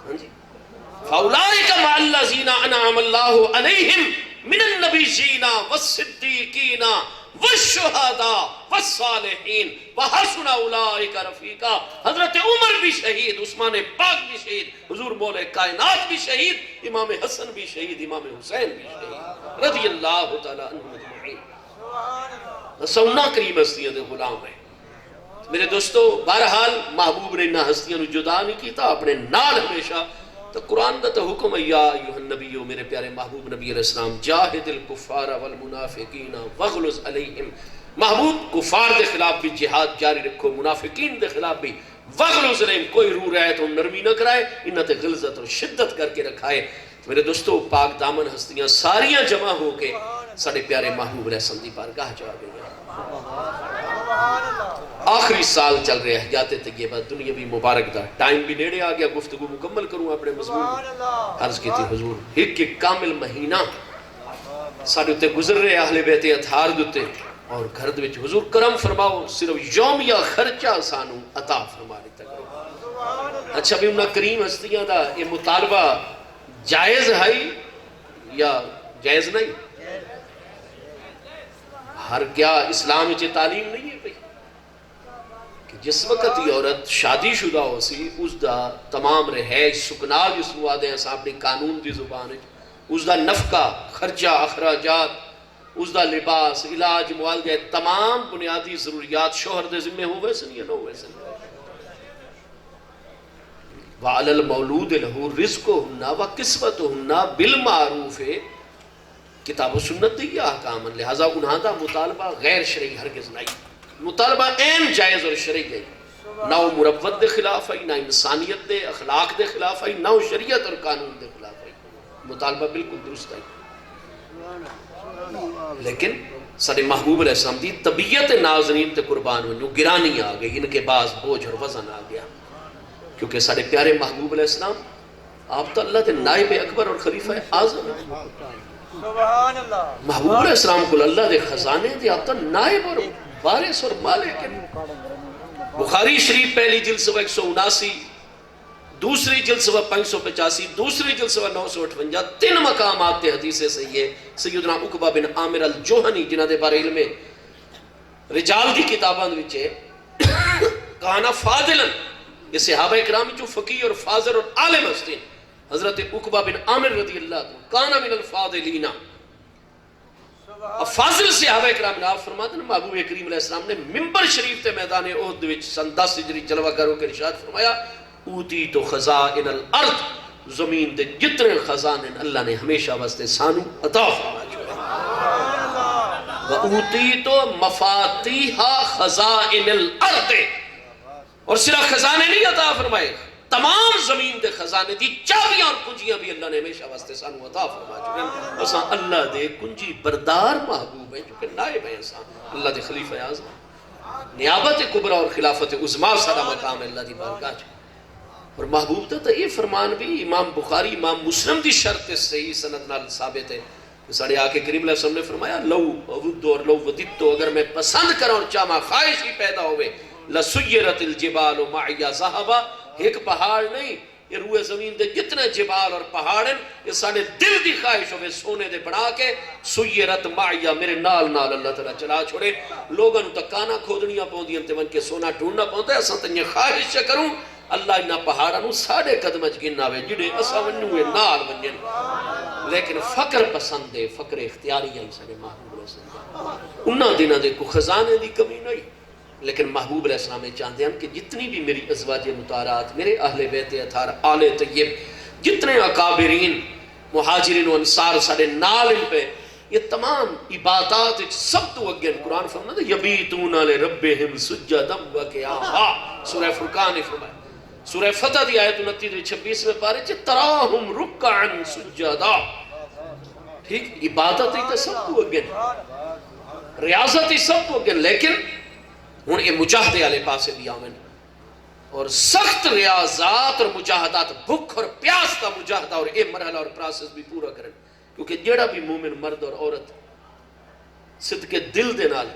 فَأُولَٰئِكَ مَعَ الَّذِينَ أَنْعَمَ اللَّهُ عَلَيْهِمْ مِنَ النَّبِيِّينَ وَالصِّدِّيقِينَ وَالشُّهَدَاءِ وَالصَّالِحِينَ وَحَسُنَ أُولَٰئِكَ رَفِیقًا۔ حضرت عمر بھی شہید، عثمان پاک بھی شہید، حضور مولا کائنات بھی شہید، امام حسن بھی شہید، امام حسین بھی شہید رضی اللہ تعالیٰ عنہم اجمعین۔ سونا کریم ہستیاں دے غلام ہیں میرے دوستو۔ بہرحال محبوب نے نہ ہستیاں نو جدا نہیں کیتا، اپنے نال ہمیشہ۔ تو قرآن دا تو حکم ہے یا ایھا النبی، میرے پیارے محبوب نبی علیہ السلام، جاہد الکفار والمنافقین واغلظ علیہم۔ محبوب کفار دے خلاف بھی جہاد جاری رکھو، منافقین دے خلاف بھی واغلظ علیہم، کوئی رو رہے تو نرمی نہ کرائے، انہاں تے غلظت اور شدت کر کے رکھائے۔ میرے دوستو پاک دامن ہستیاں ساریاں جمع ہو کے ساڑھے پیارے محبوب علیہ السلام دی بارگاہ جا گئی ہیں۔ آخری سال چل رہے حیات طیبہ دنیاوی مبارک دا، ٹائم بھی نیڑے آ گیا، گفتگو مکمل کروں اپنے مضمون۔ عرض کی تھی حضور ایک کامل مہینہ ساڑھے اتے گزر رہے اہل بیت اطہار دوتے، اور گھر دے وچ حضور کرم فرماؤ صرف یومیہ خرچہ سانو عطا فرما لیتا کرو۔ اچھا بھی انہاں کریم ہستیاں دا یہ مطالبہ جائز ہے یا جائز نہیں؟ ہر کیا اسلام وچ تعلیم نہیں ہے بھئی کہ جس وقت یہ عورت شادی شدہ ہو سی اس دا تمام رہائش سکنال جس کو آدھے ہیں اپنی قانون دی زبان ہے، اس دا نفقہ خرچہ اخراجات، اس دا لباس علاج معالجہ تمام بنیادی ضروریات شوہر دے ذمہ ہوئے سن یا نہ ہوئے سن۔ وَعَلَى الْمَوْلُودِ لَهُ رِزْقُهُنَّ وَكِسْوَتُهُنَّ بِالْمَعْرُوفِ۔ کتاب و سنت دی احکام، لہذا انہاں دا مطالبہ غیر شرعی ہرگز نہیں، مطالبہ این جائز اور شرعی ہے، نہ وہ مروت دے خلاف ہے، نہ انسانیت دے اخلاق دے خلاف ہے، نہ وہ شریعت اور قانون دے خلاف ہے، مطالبہ بالکل درست ہے۔ لیکن سارے محبوب علیہ السلام دی طبیعت ناظرین تے قربان ہوئے گرانی آ گئی، ان کے بعض بوجھ اور وزن آ گیا، کیونکہ سارے پیارے محبوب علیہ السلام آپ تو اللہ تے نائب اکبر اور خلیفہ اعظم ہیں۔ محبوب علیہ السلام کو اللہ دے خزانے دے آپ تو نائب اور وارث اور مالک ہیں۔ بخاری شریف پہلی جلد صفحہ 179، دوسری جلد صفحہ 585، دوسری جلد صفحہ 958، تین مقامات تے حدیث صحیح ہے۔ سیدنا عقبہ بن عامر الجوہنی جنہ دے بارے علم رجال دی کتاباں وچے کانا فاضلن، یہ صحابہ اکرام جو فقیہ اور فاضل اور عالم ہستے ہیں، حضرت عقبہ بن عامر رضی اللہ عنہ کانا من الفاضلین، فاضل صحابہ اکرام نے آپ فرماتے ہیں محبوب کریم علیہ السلام نے منبر شریف تے میدان احد وچ سن 10 ہجری جلوہ کرو کے ارشاد فرمایا اوتی تو خزائن الارض، زمین دے جتنے خزانے اللہ نے ہمیشہ واسطے سانو عطا فرمایا، وَأُوتِيتُ مَفَاتِيحَ خَزَائِنِ الْأَرْضِ، اور صرف خزانے نہیں عطا فرمائے، تمام زمین دے خزانے دی چابیاں اور کنجیاں بھی اللہ نے ہمیشہ واسطے سانو عطا فرما چکے ہیں۔ اساں اللہ دے کنجی بردار محبوب ہیں، جو کہ نائب ہیں، اساں اللہ دے خلیفہ اعظم، نیابت کبریٰ اور خلافت عظمیٰ سارا مقام ہے اللہ دی بارگاہ چ۔ اور محبوب تا یہ فرمان بھی امام بخاری امام مسلم دی شرط صحیح سند نال ثابت ہے۔ ساڑھے آکے کریم علیہ السلام نے فرمایا لو اودو اور لو وددتو، اگر میں پسند کروں اور چاہما خواہش ہی پیدا ہوئے، لسیرت الجبال معیا ذہبا، ایک پہاڑ نہیں، یہ روح زمین دے جتنے جبال اور پہاڑ ہیں یہ ساڑھے دل دی خواہش ہوئے سونے دے بنا کے سیرت معیا میرے نال نال اللہ تعالیٰ چلا چھوڑے۔ لوگاں نو تکانا کھودنیاں پوندیاں تے ون کے سونا ڈھونڈنا پوندا ہے، اساں تے خواہش سے کروں اللہ انہاں پہاڑاں نو ساڑھے قدم وچ گننا وے جڑے اساں ونوے نال ونجن، لیکن فقر پسند ہے، فقر اختیاری ہے سارے محبوب علیہ السلام، انہاں دنوں دے کو خزانے دی کمی نہیں، لیکن محبوب علیہ السلام نے چاہتے ہیں کہ جتنی بھی میری ازواج مطہرات، میرے اہل بیت اطہار، آل طیب، جتنے اکابرین مہاجرین و انصار سارے نال ان پہ، یہ تمام عبادات سب تو اگین قرآن فرماتا ہے یبیتون لربہم سجدا وقیاما، سورہ فرقان نے فرمایا، سورہ فتح دی آیت 29-26 میں پارے چھے تراہم رکعن سجدا، ٹھیک عبادت ہی تو سب تو اگین، ریاضت ہی سب تو اگین، لیکن ہون یہ مجاہدے والے پاسے بھی آمن اور سخت ریاضات اور مجاہدات، بھوک اور پیاس کا مجاہدہ اور یہ مرحلہ اور پروسیس بھی پورا کریں، کیونکہ جڑا بھی مومن مرد اور عورت صدق دل دے نال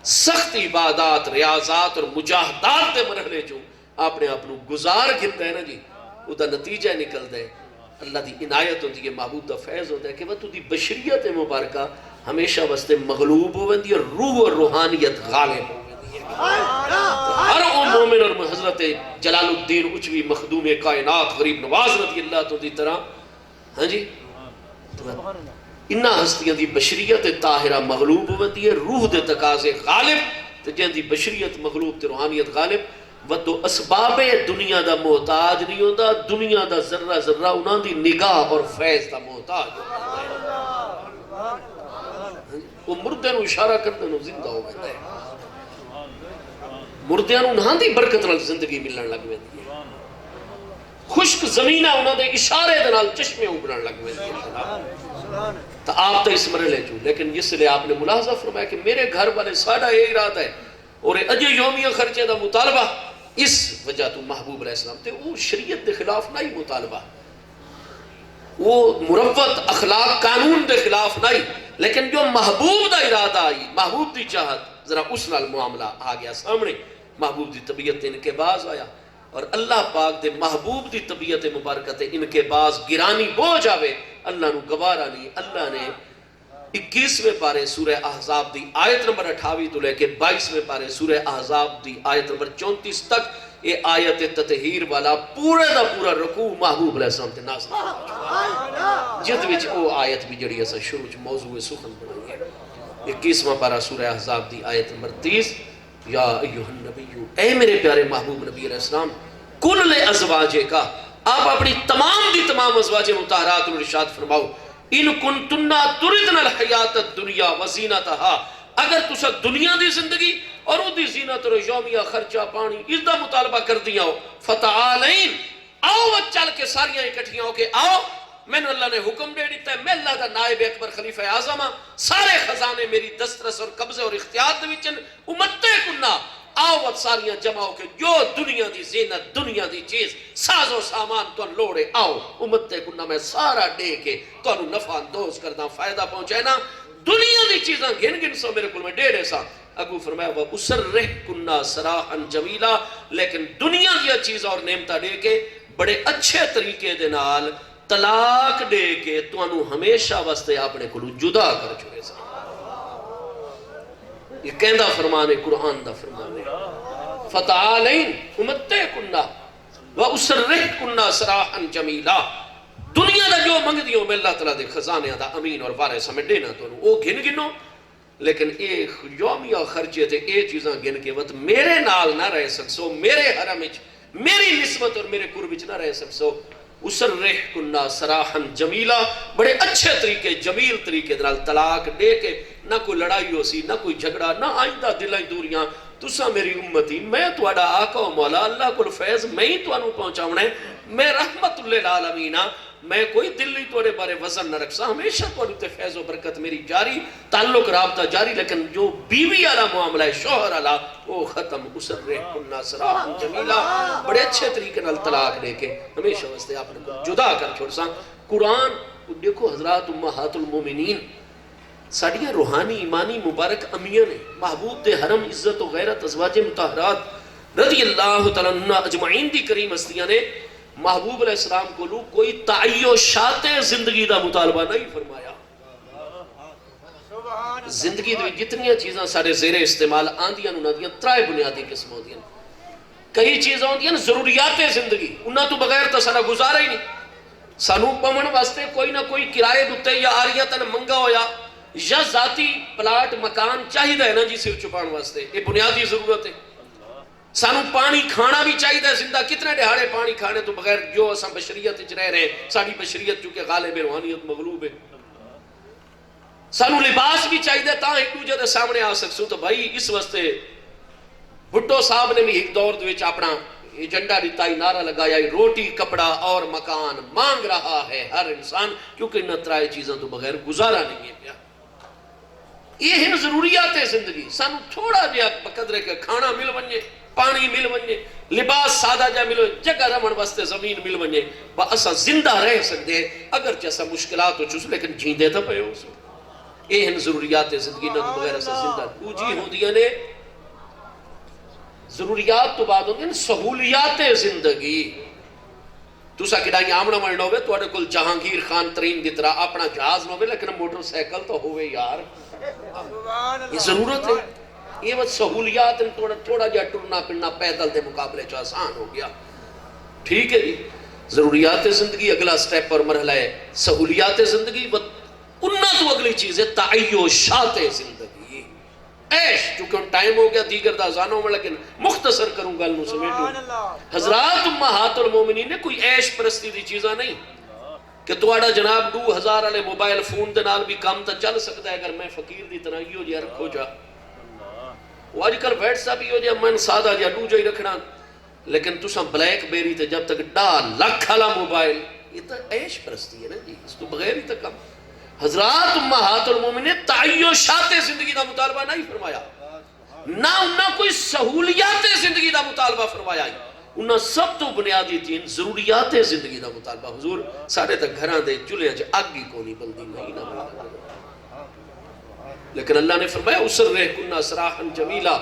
سخت عبادات ریاضات اور مجاہدات دے مرحلے جو اپنے آپ نو گزار گھنتا ہے نا جی، وہ دا نتیجہ نکل دے اللہ دی عنایت ہوندی ہے محبوب دا فیض ہوتا ہے کہ وہ تو دی بشریت مبارکہ ہمیشہ واسطے مغلوب ہوندی ہے روح اور روحانیت غالب ہوندی ہے ہر او مومن اور حضرت جلال الدین اچوی مخدوم کائنات غریب نواز رضی اللہ تو دی طرح ہاں جی انہاں ہستیاں دی بشریت طاہرہ مغلوب ہوندی ہے روح دے تقاضے غالب تے جن دی بشریت مغلوب تے روحانیت غالب ودو اسباب دنیا دا محتاج نہیں ہوتا دنیا دا ذرہ ذرہ انہاں دی نگاہ اور فیض دا محتاج ہوتا وہ مردے نو اشارہ کرتے نو زندہ ہو گئے ہے مردے نو انہاں دی برکت نال زندگی ملن لگ گئے خشک زمینہ انہاں دے اشارے دے نال چشمے ابھرن لگ گئے تو آپ تو اس مرحلے چوں لیکن جس لئے آپ نے ملاحظہ فرمایا کہ میرے گھر والے ساڑھا یہ ارادہ ہے اور اجے یومیہ خرچے دا مطالبہ اس وجہ تو محبوب علیہ السلام تے وہ شریعت دے خلاف نہیں مطالبہ وہ مروت اخلاق قانون دے خلاف نہیں لیکن جو محبوب دا ارادہ آئی محبوب دی چاہت ذرا اس نال معاملہ آ گیا سامنے محبوب دی طبیعت ان کے باز آیا اور اللہ پاک دے محبوب دی طبیعت مبارکت ان کے باز گرانی بوجھ آوے اللہ نو گوارا نہیں اللہ نے 21ویں پارے سورہ احزاب دی آیت نمبر 28 تو لے کے 22ویں پارے سورہ احزاب دی آیت نمبر 34 تک یہ آیت تطہیر والا پورے دا پورا رکوع محبوب علیہ السلام تے نازل جد وچ او آیت بھی جڑی اسا شروع وچ موضوع سخن بنائی ہے 21واں پارہ سورہ احزاب دی آیت نمبر 30 یا ایوہ النبی اے میرے پیارے محبوب نبی علیہ السلام کل ازواجے کا آپ اپنی تمام دی تمام ازواج مطہرات ارشاد فرماؤ ان کنتنا تردن الحیات الدنیا وزینتہا اگر تسا دنیا دی زندگی اور او دی زینت اور یومیہ خرچہ پانی اس دا مطالبہ کر دیا ہو فتعالین آؤ وہ چل کے ساریاں اکٹھیاں ہو کہ آؤ میں نے اللہ نے حکم دے دیتا ہے میں اللہ دا نائب اکبر خلیفہ اعظم سارے خزانے میری دسترس اور قبضے اور اختیار دے وچن امتے کننا آؤ وقت ساریاں جمع ہو کے جو دنیا دی زینت دنیا دی چیز ساز و سامان تو لوڑے آؤ امتے کننا میں سارا دے کے تو نفع اندوز کردہ فائدہ پہنچائے نا دنیا دی چیزاں گھن گھن سو میرے کل میں دے رہے سا اگو فرمایا وہ اسرح کننا سراحن جمیلہ لیکن دنیا دیا چیز اور نعمتہ دے کے بڑے اچھے طریقے دے نال طلاق دے کے تو انو ہمیشہ واسطے اپنے کلو جدا کر چکے سا یہ کہندہ فرمانے قرآن دا فرمانے فتعالین امتے کننا وَأُسْرِحْ كُنَّا سَرَاحًا جَمِيلًا دنیا دا جو منگ دیو میں اللہ تعالیٰ دے خزانے دا امین اور وارث ہمیں دینا تو وہ گھن گنو لیکن ایک یومیہ خرچے تھے اے چیزاں گھن کے وقت میرے نال نہ رہ سکسو میرے حرم وچ میری نسبت اور میرے قرب وچ نہ رہ سکسو اسرح کننا سراحن جمیلہ بڑے اچھے طریقے جمیل طریقے دنال طلاق دے کے نہ کوئی لڑائی ہو سی نہ کوئی جھگڑا نہ آئندہ دلائیں دوریاں تسا میری امتی میں تواڈا آقا و مولا اللہ کو فیض میں ہی تو انو پہنچاؤنے میں رحمت اللہ العالمین میں کوئی دلی توڑے بارے وزن نہ رکھسا ہمیشہ توڑے تے فیض و برکت میری جاری تعلق رابطہ جاری لیکن جو بیوی علا معاملہ ہے شوہر علا وہ ختم اسرح کننا سراحن جمیلہ بڑے اچھے طریقے نال طلاق دے کے ہمیشہ واسطے آپ نے جدا کر چھوڑ سا قرآن دیکھو حضرات امہات المومنین ساڑیاں روحانی ایمانی مبارک امیاں نے محبوب دے حرم عزت و غیرت ازواج مطہرات رضی اللہ تعالیٰ عنہ اجمعین دی کریم ہستیاں نے محبوب علیہ السلام کو لوگ کوئی تعیشات زندگی دا مطالبہ نہیں فرمایا زندگی دے جتنی چیزاں سارے زیر استعمال آندیاں انہاں دیاں ترائے بنیادی قسم ہوندیاں کئی چیزاں ہوندیاں ضروریات زندگی انہاں تو بغیر تو سارا گزارا ہی نہیں سانو پمن واسطے کوئی نہ کوئی کرائے دتے یا آریتن منگا ہویا یا ذاتی پلاٹ مکان چاہی دا ہے نا جی سر چھپان واسطے یہ بنیادی ضرورت ہے سانو پانی کھانا بھی چاہی دا زندہ کتنے دہاڑے پانی کھانے تو بغیر جو اساں بشریت اچ رہ رہے ساری بشریت چونکہ غالب روحانیت مغلوب ہے سانو لباس بھی چاہی دا تاں ایک دوجہ دے سامنے آ سکسوں تو بھائی اس واسطے بھٹو صاحب نے بھی ایک دور دے وچ اپنا ایجنڈا دیتا ہی نعرہ لگایا روٹی کپڑا اور مکان مانگ رہا ہے ہر انسان کیونکہ ان ترائے چیزاں تو بغیر گزارا نہیں ہے پیا یہ ہیں ضروریات زندگی سانو تھوڑا جہا بقدرے کے کھانا مل ونجے پانی مل ونجے لباس سادہ جا ملو جگہ رمن واسطے زمین مل ونجے با اسا زندہ رہ سکتے ہیں اگرچہ اسا مشکلات ہو چوس لیکن جیندے تھا پہ ہو سو یہ ہیں ضروریات زندگی نہ تو بغیر اسا زندہ پوجی ہو دیا نے ضروریات تو بعد ہوتی ہیں سہولیات زندگی تسا کڈائی آمنا ملنا ہوئے تو اڑے کل جہانگیر خان ترین دی طرح اپنا جہاز نہ ہوئے لیکن موٹر سائیکل تو ہوئے یار. یہ ضرورت ہے. یہ بس سہولیات تھوڑا جا ٹرنا پھرنا پیدل دے مقابلے جو آسان ہو گیا. ٹھیک ہے جی. ضروریات زندگی اگلا سٹیپ اور مرحلہ ہے. سہولیات زندگی انہاں تو اگلی چیز ہے تعیشات زندگی. عیش چونکہ ٹائم ہو گیا دیگر دازانوں میں لیکن مختصر کروں گا نو سمیٹوں. حضرات امہات المومنین نے کوئی عیش پرستی دی چیزاں نہیں کہ تواڈا جناب 2000 والے موبائل فون دے نال بھی کام تا چل سکتا ہے اگر میں فقیر دی طرح ایو جہا رکھو جا. وہ آج کل واٹس ایپ ایو جہا من سادہ جہا ڈو جہی رکھنا لیکن تساں بلیک بیری تے جب تک 1.5 لاکھ والا موبائل یہ تو عیش پرستی ہے نا جی. اس تو بغیر ہی تک کم. حضرات امہات المومنین نے تعیشات زندگی دا مطالبہ نہیں فرمایا نہ انہاں کوئی سہولیات زندگی دا مطالبہ فرمایا. انہاں سب تو بنیادی تین ضروریات زندگی دا مطالبہ. حضور سارے تک گھران دے چلے اچھ آگ ہی کونی بلدی نہیں نہ لیکن اللہ نے فرمایا اسر رہ کنہ سراحن جمیلہ.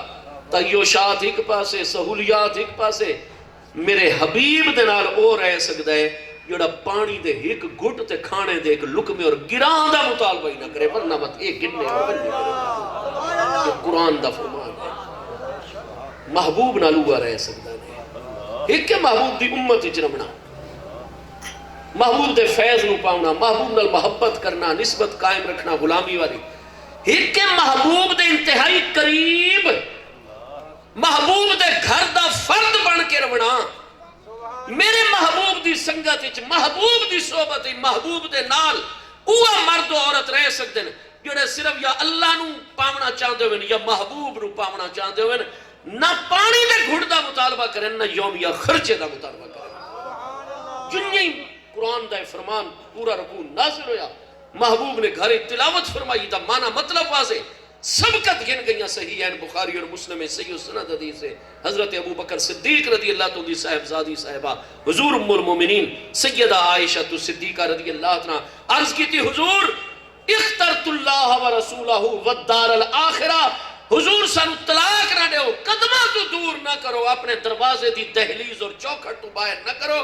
تعیشات ایک پاسے سہولیات ایک پاسے میرے حبیب دے نال او رہ سکتا ہے جوڑا پانی دے ایک گھٹ تے کھانے دے ایک لکمے اور گران دا مطالبہ ہی نہ کرے ورنہ مت ایک گرنے اور بننے کرے. یہ قرآن دا فرمان ہے. محبوب نہ لوگا رہ سکتا ہے. ایک کے محبوب دی امت اجرمنا محبوب دے فیض نو پاؤنا محبوب نال محبت کرنا نسبت قائم رکھنا غلامی والی. ایک کے محبوب دے انتہائی قریب محبوب دے گھر دا فرد بن کے رونا میرے محبوب دی سنگت محبوب دی صحبت محبوب دے نال اوہ مرد و عورت رہ سکتے ہیں جوڑے صرف یا اللہ نو پاونا چاہتے ہوئے یا محبوب نو پاونا چاہتے ہوئے نہ پانی دے گھڑ دا مطالبہ کریں نہ یوم یا خرچے دا مطالبہ کریں. جنہی قرآن دا فرمان پورا رکوع نازل ہویا محبوب نے گھر تلاوت فرمائی دا معنی مطلب واضح سبقت گن گئیاں صحیح ہیں بخاری اور مسلم صحیح سند حدیث ہے. حضرت ابو بکر صدیق رضی اللہ تعالی صاحب زادی صاحبہ حضور ام المومنین سیدہ عائشہ صدیقہ رضی اللہ عنہ عرض کی تھی حضور اخترت اللہ و رسولہ والدار الآخرہ. حضور سانو طلاق نہ دیو قدمہ تو دور نہ کرو اپنے دروازے دی دہلیز اور چوکھٹ تو باہر نہ کرو.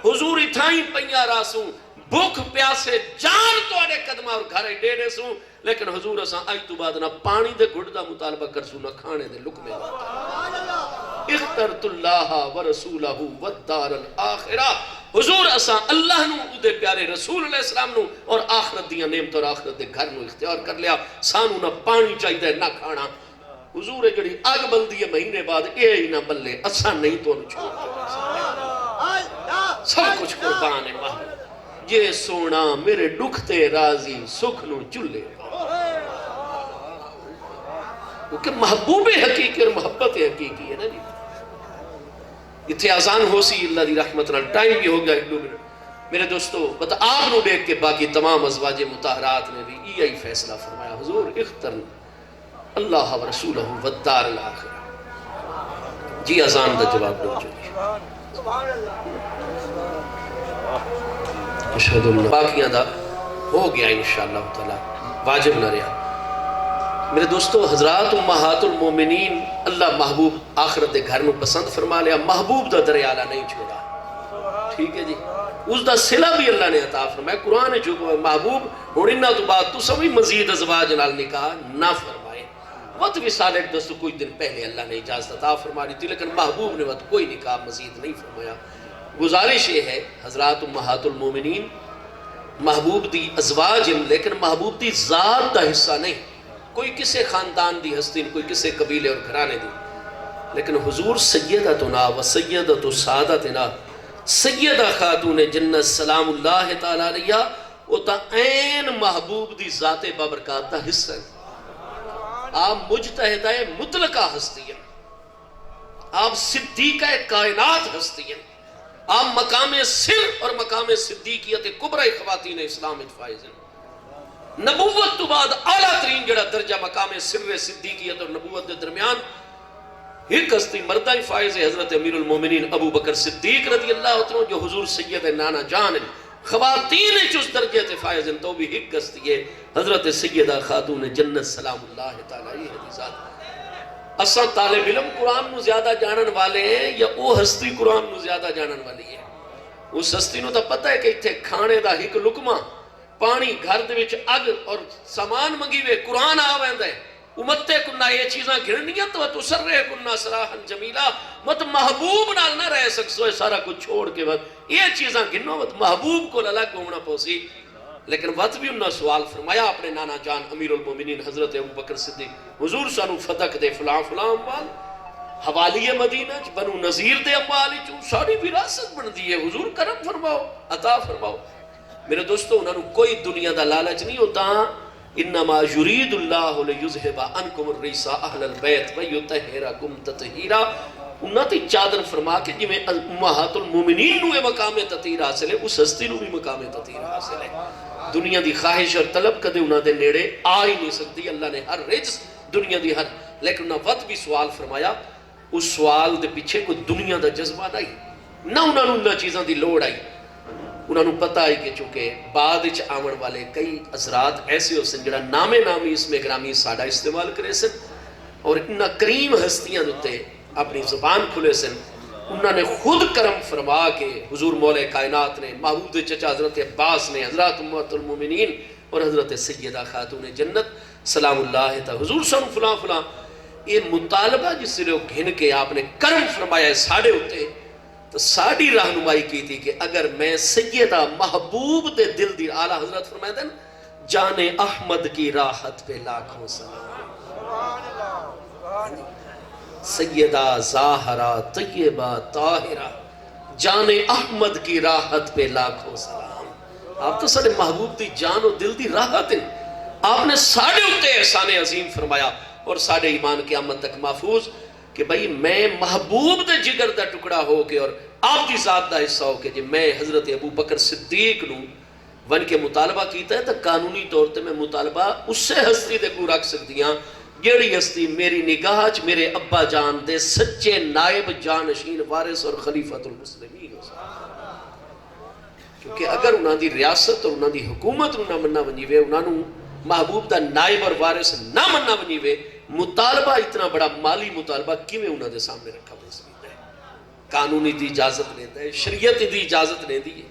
حضور اتھائیں پنیا راسوں بھوک پیاسے جان تو آنے قدمہ اور گھرے ڈیڑے سوں لیکن حضور اساں آئی تو بعد نہ پانی دے گھڑ دا مطالبہ کر سوں نہ کھانے دے لکمے دا. اخترت اللہ و رسولہ والدار الآخرہ. حضور اساں اللہ نو دے پیارے رسول علیہ السلام نو اور آخرت دیاں نعمت اور آخرت دے گھر نو اختیار کر لیا. سانو نہ پانی چاہیے نہ کھانا. حضور جڑی آگ بلدی ہے مہینے بعد اے ہی نہ بلے اساں نہیں تو چھوڑ سب کچھ قربان ہے محمد. یہ سونا میرے دکھتے راضی سکھ نو چلے کیونکہ محبوب حقیقی اور محبت حقیقی ہے نا جی. اتھے آزان ہو سی اللہ دی رحمت نال ٹائم بھی ہو گیا 2 منٹ. میرے دوستو بتا آپ نو دیکھ کے باقی تمام ازواج مطہرات نے بھی یہی فیصلہ فرمایا حضور اختر اللہ و رسولہ والدار الآخرہ. جی آزان دا جواب دو جی اشہد اللہ باقیاں دا ہو گیا انشاءاللہ تعالی واجب نہ رہا. میرے دوستو حضرات امہات المومنین اللہ محبوب آخرت دے گھر میں پسند فرما لیا محبوب دا دریالہ نہیں چھوڑا. ٹھیک ہے جی. اس دا صلہ بھی اللہ نے عطا فرمایا. قرآن جو محبوب ہوننا تو بات تو سبھی مزید ازواج نال نکاح نہ فرمائے. وقت وصال ایک دستو کوئی دن پہلے اللہ نے اجازت عطا فرما دی تھی لیکن محبوب نے وقت کوئی نکاح مزید نہیں فرمایا. گزارش یہ ہے حضرات امہات المومنین محبوب دی ازواج لیکن محبوب دی ذات دا حصہ نہیں. کوئی کسے خاندان دی ہستی کوئی کسے قبیلے اور گھرانے دی لیکن حضور سیدتنا و سیدت سعادتنا سیدہ خاتون جنت سلام اللہ تعالیٰ علیہ وہ تا این محبوب دی ذات بابرکات دا حصہ ہے. آپ مجتہدہ مطلقہ ہستی ہیں. آپ صدیقہ کائنات ہستی ہیں. آپ مقام سر اور مقام صدیقیت کبرہ خواتین اسلام فائز ہیں. نبوت تو بعد اعلیٰ ترین جڑا درجہ مقام سر صدیقیت اور نبوت دے درمیان ایک ہستی مردہ فائز ہے حضرت امیر المومنین ابو بکر صدیق رضی اللہ عنہ جو حضور سید نانا جان ہیں. خواتین چس درجے تے فائز ہیں تو بھی ایک ہستی ہے حضرت سیدہ خاتون جنت سلام اللہ تعالیٰ یہ حدیثات. اساں طالب علم قرآن نو زیادہ جانن والے ہیں یا وہ ہستی قرآن نو زیادہ جانن والی ہے؟ اس ہستی نو تو پتہ ہے کہ اتھے کھانے دا ایک لقمہ پانی گھر دے وچ اگ اور سامان منگی وے قرآن آ ویندا ہے امتے کنہ یہ چیزاں گھرنیاں تو تسر رہے کنہ سراحن جمیلہ مت محبوب نال نہ رہ سکسو سارا کچھ چھوڑ کے وقت یہ چیزاں گھنو مت محبوب کو الگ ہونا پوسی لیکن وقت بھی انہوں نے سوال فرمایا اپنے نانا جان امیر المومنین حضرت ابو بکر صدیق حضور سانو فتح دے فلاں فلاں اموال حوالی مدینہ بنو نذیر دے اموالی چون ساری وراثت بن دیئے حضور کرم فرماؤ عطا فرماؤ میرے دوستو انہوں نے کوئی دنیا دا لالچ نہیں ہوتا انما یرید اللہ لیذہب عنکم الرجس اہل البیت ویطہرکم تطہیرا انہوں نے چادر فرما کے جی میں امہات المومنین نوے مقام تطہیر حاصل ہے اس ہستی نو بھی مقام تطہیر حاصل ہے دنیا دی خواہش اور طلب کدے انہوں دے نیڑے آ ہی نہیں سکتی اللہ نے ہر رجس دنیا دی ہر لیکن انہوں نے وقت بھی سوال فرمایا اس سوال دے پیچھے کوئی دنیا دا جذبہ نہیں نہ انہوں نے چیزاں دی لوڑ آئی انہوں نے پتہ ہے کہ چونکہ بعد اچھ آمن والے کئی حضرات ایسے ہو سن جڑا نام نامی اس میں گرامی ساڑھا استعمال کرے سن اور اتنا کریم ہستیاں دوتے اپنی زبان کھلے سن انہوں نے خود کرم فرما کے حضور مولا کائنات نے محبوب چچا حضرت عباس نے حضرت امت المومنین اور حضرت سیدہ خاتون جنت سلام اللہ تا حضور صلی فلاں فلاں یہ مطالبہ جس سے لوگ گھن کے آپ نے کرم فرمایا ہے ساڑھے ہوتے تو ساڑھی رہنمائی کی تھی کہ اگر میں سیدہ محبوب دے دل دی اعلیٰ حضرت فرمائے دن جان احمد کی راحت پہ لاکھوں سلام سیدہ زاہرہ طیبہ طاہرہ جان احمد کی راحت پہ لاکھوں سلام آپ تو سارے محبوب دی جان و دل دی راحت ہیں آپ نے ساڑھے ہوتے احسان عظیم فرمایا اور ساڑھے ایمان قیامت تک محفوظ کہ بھئی میں محبوب دے جگر دا ٹکڑا ہو کے اور آپ دی ذات دا حصہ ہو کے جی میں حضرت ابو بکر صدیق نو ون کے مطالبہ کیتا ہے تو قانونی طور تے میں مطالبہ اس سے ہستی دے کو رکھ سکتیاں جیڑی ہستی میری نگاہ چ میرے ابا جان دے سچے نائب جانشین وارث اور خلیفۃ المسلمین ہو سکتا کیونکہ اگر انہاں دی ریاست اور انہاں دی حکومت نہ مننا ونجیوے انہاں محبوب دا نائب اور وارث نہ مننا ونجیوے مطالبہ اتنا بڑا مالی مطالبہ کیویں انہوں نے سامنے رکھا ہے قانونی دی اجازت لیتا ہے شریعت دی اجازت لے دی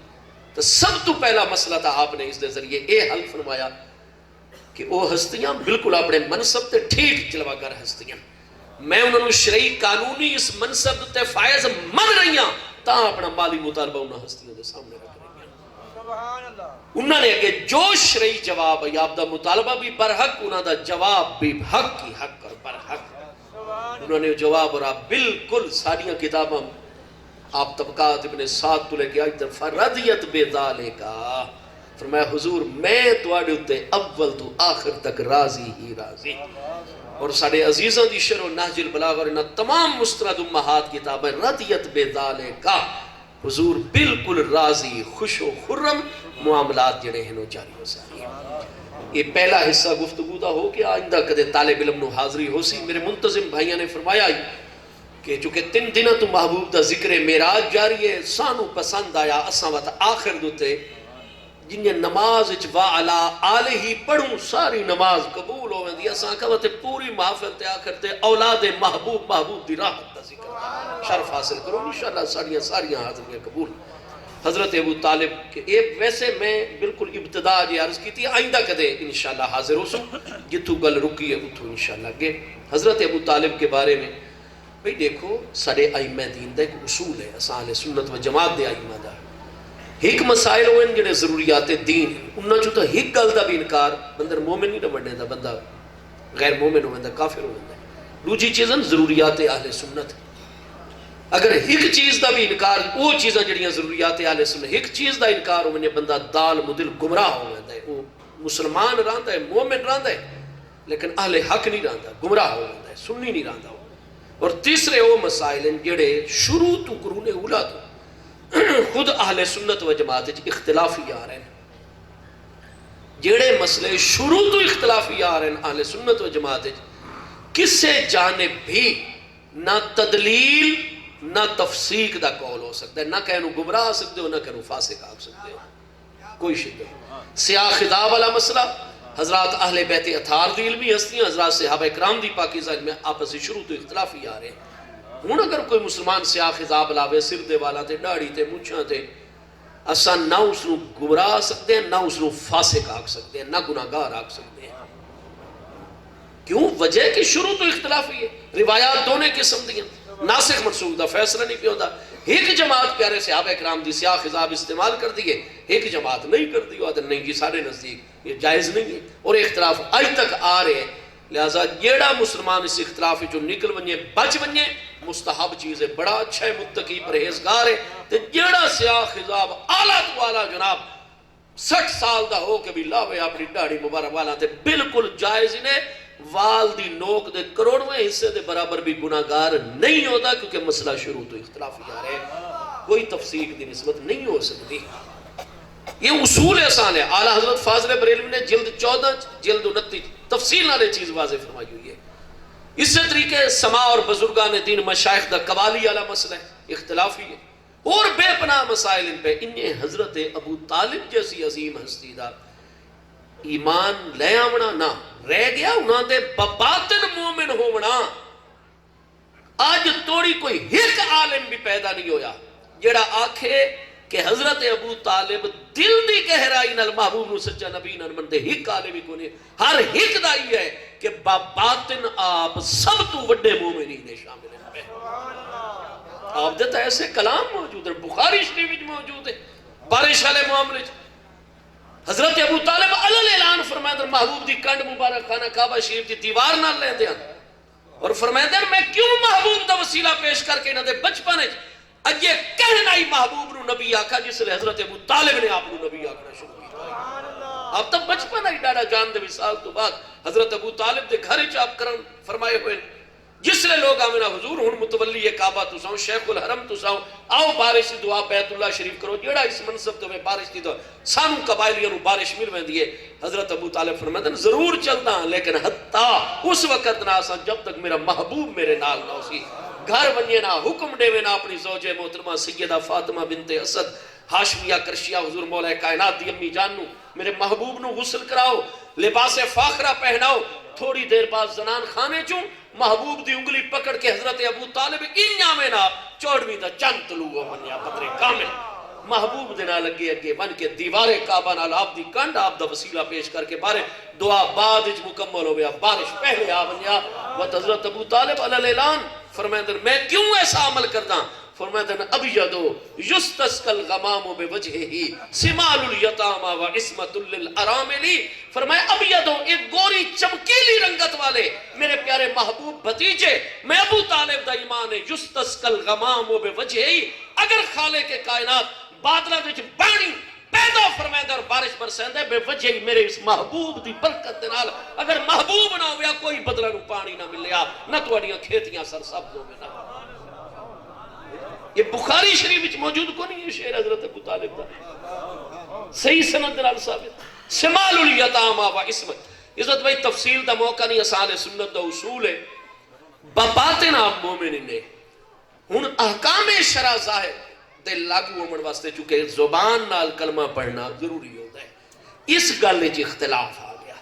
تو سب تو پہلا مسئلہ تھا آپ نے اس دے ذریعے اے حل فرمایا کہ وہ ہستیاں بالکل اپنے منصب تے ٹھیک جلوہ گر ہستیاں میں انہوں نے شرعی قانونی اس منصب تے فائز من رہی ہیں تا اپنا مالی مطالبہ انہوں ہستیاں دے سامنے رکھ رہی ہیں انہوں نے کہ جو شرعی جواب ہے آپ دا مطالبہ بھی برحق انہوں دا جواب بھی حق کی حق اور برحق انہوں نے جواب اور آپ بالکل ساریاں کتاباں آپ طبقات ابن سعد تو لے کے آئی طرف رضیت بے ذالکا فرمایا حضور میں تواڈے ہوتے اول تو آخر تک راضی ہی راضی اور ساڑھے عزیزاں دی شرح و نہج البلاغہ اور انہاں تمام مستند امہات کتابیں رضیت بے ذالکا حضور بالکل راضی خوش و خرم معاملات جڑے ہیں جاری ہو ساری یہ پہلا حصہ گفتگو دا ہو کہ آئندہ کدے طالب علم نو حاضری ہو سی میرے منتظم بھائیاں نے فرمایا کہ چونکہ 3 دنہ تو محبوب دا ذکر معراج جاری ہے سانو پسند آیا اساں وقت آخر دوتے جنہیں نماز وعلا آلہی پڑھوں ساری نماز قبول ہو دی اساں کہتے پوری محفل تے آخر تے اولاد محبوب دی راحت دا ذکر شرف حاصل کرو انشاءاللہ ساریاں حاضریاں قبول حضرت ابو طالب کہ ویسے میں بالکل ابتدا جی عرض کی تھی آئندہ کدے انشاءاللہ حاضر ہو سوں جتو گل رکی ہے اتھو انشاءاللہ گے حضرت ابو طالب کے بارے میں بھئی دیکھو سارے ائمہ دین دا ایک اصول ہے اساں اہل سنت و جماعت دے ائمہ دا ایک مسائل ہوئے جڑے ضروریات دین انہاں چوں تو ایک گل دا بھی انکار بندر مومن نہیں بننے دا بندہ غیر مومن ہوندہ کافر ہوندہ دوسری چیزاں ضروریات اہل سنت اگر ایک چیز دا بھی انکار وہ چیزاں جڑیاں ضروریات اہل سنت ایک چیز دا انکار ہونے بندہ دال مدل گمراہ ہوندہ ہے وہ مسلمان رہندہ ہے مومن رہندہ ہے لیکن اہل حق نہیں رہندہ گمراہ ہوندہ ہے سنی نہیں رہندہ اور تیسرے وہ مسائل ہیں جڑے شروع تو قرون اولا تو خود اہل سنت و جماعت اختلافی آ رہے ہیں جڑے مسئلے شروع تو اختلافی آ رہے ہیں اہل سنت و جماعت کسے جانب بھی نہ تدلیل نہ تفسیق دا قول ہو سکتا ہے نہ کہنو گمراہ آ سکتے ہو نہ کہنو فاسق آ سکتے ہو کوئی شدت سیاہ خطاب والا مسئلہ حضرات اہل بیت اطہار دی علمی ہستیاں حضرات صحابہ اکرام دی پاکیزہ میں آپس شروع تو اختلافی آ رہے ہیں ہوں اگر کوئی مسلمان سیاہ خطاب لاوے سر دے والا تے ڈاڑی تے مچھاں تے اساں نہ اس نو گمراہ سکتے ہیں، نہ اس نو فاسق آکھ سکتے ہیں، نہ گناہگار آکھ سکتے ہیں۔ کیوں؟ وجہ کہ شروع تو اختلاف ہی ہے، روایات دونے قسم دیا، ناسخ منسوخ دا فیصلہ نہیں پیوں دا۔ ایک جماعت پیارے صحابہ کرام دی سیاہ خضاب استعمال کر دیئے، ایک جماعت نہیں کر دی، وعدہ نہیں جی سارے نزدیک یہ جائز نہیں ہے، اور اختلاف آج تک آ رہے ہیں۔ لہذا جیڑا مسلمان اس اختلاف جو نکل ونجے بچ ونجے مستحب چیز ہے، بڑا اچھا ہے، متقی پرہیزگار ہے۔ تے جیڑا سیاہ خضاب اعلیٰ تو اعلیٰ جناب 60 سال دا ہو کے بھی لاوے اپنی داڑھی مبارک والا تے بالکل جائز انہیں وال دی نوک دے کروڑویں حصے دے برابر بھی گناہگار نہیں ہوتا، کیونکہ مسئلہ شروع تو اختلافی آ رہے ہیں، کوئی تفسیق دی نسبت نہیں ہو سکتی۔ یہ اصول احسان ہے۔ اعلیٰ حضرت فاضل بریلوی نے جلد 14 جلد 29 تفصیل نالے چیز واضح فرمائی ہوئی ہے۔ اس سے طریقے سما اور بزرگان دین مشائخ دا قوالی والا مسئلہ ہے، اختلافی ہے، اور بے پناہ مسائل ان پہ۔ انہیں حضرت ابو طالب جیسی عظیم ہستی دا ایمان لے آونا نہ رہ گیا، انہاں دے بباطن مومن ہونا آج توڑی کوئی ایک عالم بھی پیدا نہیں ہویا جیڑا آکھے کہ حضرت ابو طالب دل دی گہرائی نال محبوب نو سچا نبی نال مندے ہک عالم ہی کونے، ہر ہک دا ہی ہے کہ بباطن آپ سب تو وڈے مومنین نے شامل ہیں۔ آپ دیتا ایسے کلام موجود ہے، بخاری شریف موجود ہے، بارش والے معاملے۔ حضرت ابو طالب علل اعلان فرمائے در محبوب دی کنڈ مبارک خانہ کعبہ شریف دی دیوار نہ لے دیا، اور فرمائے در میں کیوں محبوب دا وسیلہ پیش کر کے نہ دے بچپن ہے اج یہ کہنا ہی محبوب نو نبی آکھا، جس لئے حضرت ابو طالب نے آپ نو نبی آکھنا شروع کیا۔ آپ تب بچپن ہے ڈاڑا جان دے وصال تو بعد حضرت ابو طالب دے گھر چاپ کرن فرمائے ہوئے، جس لئے لوگ آمینہ حضور ہن متولی کعبہ تو ساؤں، شیخ الحرم تو ساؤں، آؤ بارش دی دعا بیت اللہ شریف کرو، جیڑا اس منصب تو میں بارش دی دعا سانو قبائلیوں نو بارش مل وین دیئے۔ حضرت ابو طالب فرمائے دن ضرور چلتا ہوں، لیکن حتیٰ اس وقت ناسا جب تک میرا محبوب میرے نال نہ اسی گھر بنیے نا حکم دے وینا اپنی زوجہ محترمہ سیدہ فاطمہ بنت اسد ہاشمیہ کرشیہ حضور مولا کائنات دی امی جانو میرے محبوب نو غسل کراؤ، لباس فاخرہ پہناؤ۔ تھوڑی دیر بعد زنان خانے چوں محبوب دی انگلی پکڑ کے حضرت ابو طالب انیا میں نا چوڑویں دا چند طلوع منیا بدر کامل محبوب دینا لگے اگے بن کے دیوار کعبہ نال آپ دی کنڈ آپ دا وسیلہ پیش کر کے بارے دعا بعد اج مکمل ہو گیا، بارش پہلے آ بنیا۔ وقت حضرت ابو طالب علیہ اعلان فرمائے در میں کیوں ایسا عمل کرتا؟ فرمائے در ابیض یستسقى الغمام بوجہہ سمال الیتامى وعصمۃ للارامل۔ فرمائے ابیض ایک گوری چمکیلی رنگت والے میرے پیارے محبوب بھتیجے، میں ابو طالب دا ایمان ہے، یستسقى الغمام بوجہہ، اگر خالق کائنات بادلہ وچ پانی پیدا فرمائے در بارش برسیندہ ہے بے وجہ میرے اس محبوب دی برکت دے نال، اگر محبوب نہ ہویا کوئی بدلہ نو پانی نہ ملیا، نہ تو اڑیاں کھیتیاں سرسبزوں میں نہ۔ یہ بخاری شریف موجود کو نہیں، یہ شعر حضرت ابو طالب دا صحیح سند نال ثابت۔ سمال الیتامى وعصمۃ۔ عزت بھائی تفصیل دا موقع نہیں، اصحاب سنت دا اصول ہے، بباطن آپ مومن نے ہن احکام شرع ظاہر دے لاگو امن واسطے چونکہ زبان نال کلمہ پڑھنا ضروری ہوتا ہے، اس گل وچ اختلاف آ گیا۔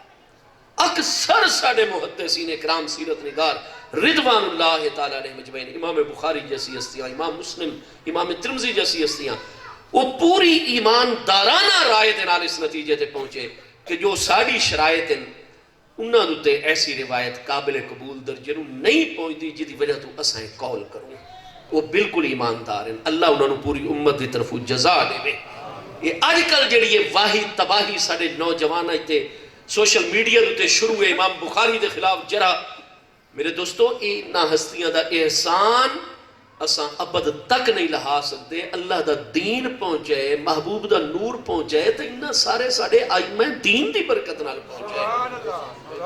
اکثر ساڈے محدثین کرام سیرت نگار رضوان اللہ تعالیٰ علیہ مجمعین، امام بخاری جیسی ہستیاں، امام مسلم، امام ترمذی جیسی ہستیاں، وہ پوری ایماندارانہ رائے دے نال اس نتیجے تے پہنچے کہ جو ساڈی شرائط ہیں انہاں دے ایسی روایت قابل قبول درجے نوں نہیں پہنچتی جدی وجہ تو اساں قول کروں، وہ بالکل ایماندار ہیں، اللہ انہوں نے پوری امت دی طرف جزا دے وے۔ یہ آج کل جڑی یہ واہی تباہی ساڑے نوجوانہ تے سوشل میڈیا تے شروع ہے امام بخاری دے خلاف جرہ، میرے دوستو اینا ہستیاں دا احسان اساں ابد تک نہیں لہا سکتے، اللہ دا دین پہنچے، محبوب دا نور پہنچے تو انہاں سارے ساڑے آئمہ دین دی برکت نال پہنچے۔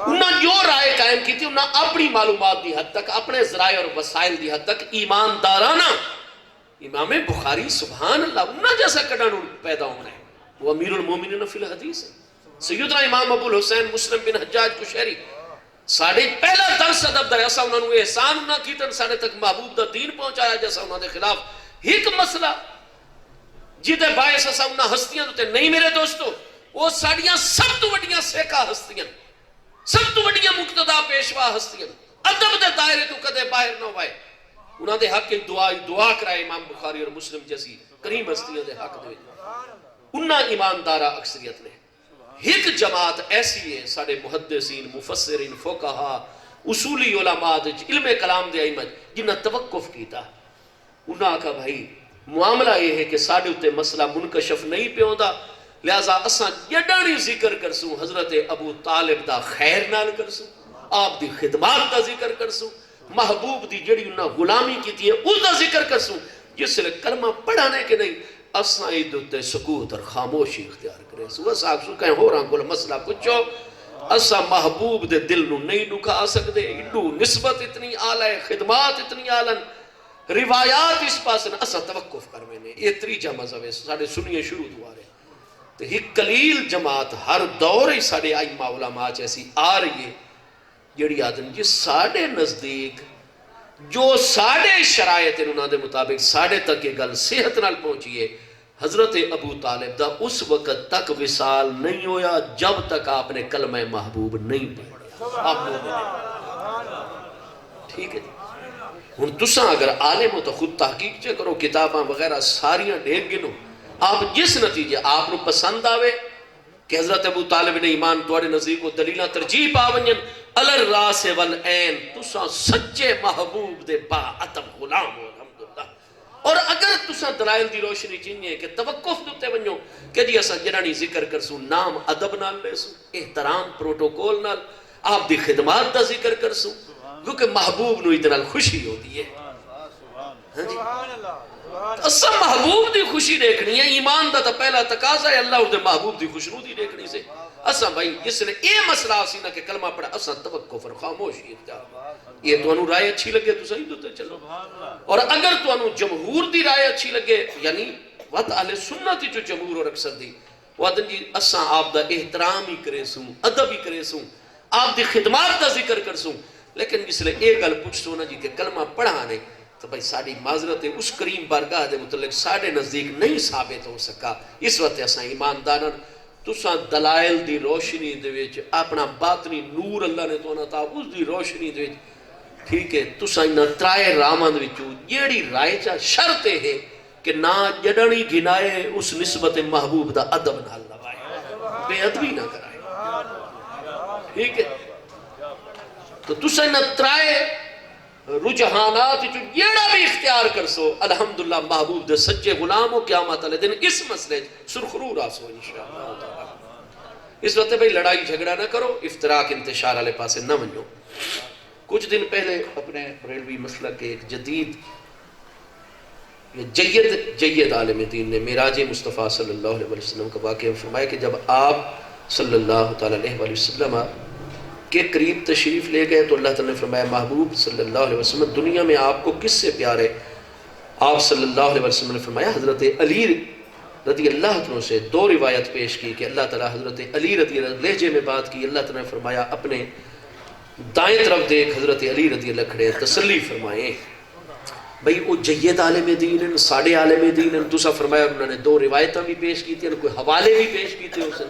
انہاں جو رائے قائم کی تھی انہاں اپنی معلومات دی حد تک، اپنے ذرائع اور وسائل دی حد تک ایماندارانہ۔ امام بخاری سبحان اللہ انہاں جیسا کڑانوں پیدا ہونا ہے، وہ امیر المومنین فی الحدیث ہے۔ سیدنا امام ابو الحسین مسلم بن حجاج کشیری ساڑھے پہلا درس ادب در ایسا انہوں نے احسان انہوں کیتن ساڑھے تک محبوب دا دین پہنچایا جیسا انہوں نے خلاف ایک مسئلہ جیدے باعث ایسا انہوں ہستیاں دوتے نہیں میرے دوستو، وہ ساڑھیاں سب تو وڈیاں سیکھا ہستیاں، سب تو وڈیاں مقتدہ پیشوا ہستیاں، ادب دے دائرے تو کدے باہر نہ ہوئے، انہاں دے حق دعا کرائے امام بخاری اور مسلم جیسی کریم ہستیاں دے حق دے انہاں ایماندارہ اکثریت نے ایک جماعت ایسی ہے سارے محدثین مفسرین فقہا اصولی علماء علم کلام دے ائمہ جنہاں توقف کیتا انہاں کا بھائی معاملہ یہ ہے کہ ساڑھے اتے مسئلہ منکشف نہیں پہ ہوتا لہذا اساں جڑانی ذکر کرسوں حضرت ابو طالب دا خیر نال کرسوں آپ دی خدمات دا ذکر کرسوں محبوب دی جڑی انہاں غلامی کی تھی ہے اس دا ذکر کرسوں جس لئے کلمہ پڑھانے کے نہیں اساں ایدھتے سکوت اور خاموشی اختیار کریں سو اساں آپ سو کہیں ہو رہا گولا مسئلہ پچھو اساں محبوب دے دل نو نہیں نکھا سکتے انہوں نسبت اتنی آلہ ہے خدمات اتنی آلن روایات اس پاس نے اسا توقف کر میں نے یہ تریجہ مذہب ہے ساڑھے سنیے شروع دعا رہے تو ایک قلیل جماعت ہر دور ہی ساڑھے آئمہ علماء ایسی آ رہی ہے جڑی آدم جی ساڑھے نزدیک جو ساڑھے شرائط انہوں دے مطابق ساڑھے تک یہ گل صحت نال پہنچیے حضرت ابو طالب دا اس وقت تک وصال نہیں ہویا جب تک آپ نے کلمہ محبوب نہیں پڑھا آپ لوگوں نے ٹھیک ہے ہن تساں اگر عالم ہو تو خود تحقیق چے کرو کتاباں وغیرہ ساریاں ڈھیر گنو آپ جس نتیجے آپ نو پسند آوے کہ حضرت ابو طالب نے ایمان توڑے نزدیک کو دلیلہ ترجیح پاونجن الر راس والعین تساں سچے محبوب دے با عطب غلام ہو الحمدللہ اور اگر تساں دلائل دی روشنی چنیے کہ توقف دوتے ونجو کہ جی اساں جنانی ذکر کرسوں نام ادب نال لیسوں احترام پروٹوکول نال آپ دی خدمات دا ذکر کرسوں کیونکہ محبوب نو اتنا خوشی ہوتی ہے اسا محبوب دی خوشی دیکھنی ہے ایمان دا تا پہلا تقاضا ہے اللہ دے محبوب دی خوشنودی دیکھنی سے اسا بھائی جس نے اے مسئلہ آسی نہ کہ کلمہ پڑھا اسا توقف اور خاموشی اختیار یہ تو انہوں رائے اچھی لگے تو صحیح دوتے چلو اور اگر تو انہوں جمہور دی رائے اچھی لگے یعنی وقت اہل سنت جو جمہور اور اکثر دی وقت جی اسا آپ دا احترام ہی کرے سوں ادب ہی کرے سوں آپ دی خدمات دا ذکر کر سوں لیکن اس لئے ایک گل پوچھ سونا جی کہ کلمہ پڑھانے تو بھائی ساڑھی معذرت اس کریم بارگاہ دے متعلق ساڑھے نزدیک نہیں ثابت ہو سکا اس وقت ایسا ایماندارن تساں دلائل دی روشنی دے وچ اپنا باطنی نور اللہ نے تو نہ تھا اس دی روشنی دے وچ ٹھیک ہے تساں انہاں ترائے رامن وچوں جیڑی رائے چا شرط ہے کہ نہ جڑنی گھنائے اس نسبت محبوب دا ادب نہ لوائے بے ادبی نہ کرائے ٹھیک ہے تو تساں انہاں ترائے رجحانات جو جیڑا بھی اختیار کر سو الحمدللہ محبوب دے سچے غلام ہو قیامت علیہ دن اس مسئلے سرخرو راسو انشاءاللہ اس وقت بھئی لڑائی جھگڑا نہ کرو افتراق انتشار علیہ پاسے نہ منجو کچھ دن پہلے اپنے ریلوی مسئلہ کے ایک جدید جید عالم دین نے معراج مصطفیٰ صلی اللہ علیہ وسلم کا واقعہ فرمایا کہ جب آپ صلی اللہ علیہ وسلم کے قریب تشریف لے گئے تو اللہ تعالیٰ نے فرمایا محبوب صلی اللہ علیہ وسلم دنیا میں آپ کو کس سے پیار ہے آپ صلی اللہ علیہ وسلم نے فرمایا حضرت علی رضی اللہ عنہ سے دو روایت پیش کی کہ اللہ تعالیٰ حضرت علی رضی اللہ لہجے میں بات کی اللہ تعالیٰ نے فرمایا اپنے دائیں طرف دیکھ حضرت علی رضی اللہ کھڑے تسلی فرمائیں بھئی وہ جید عالم دین ہیں ساڑھے عالم دین ہیں دوسرا فرمایا انہوں نے دو روایتیں بھی پیش کی تھی کوئی حوالے بھی پیش کی تھی اسے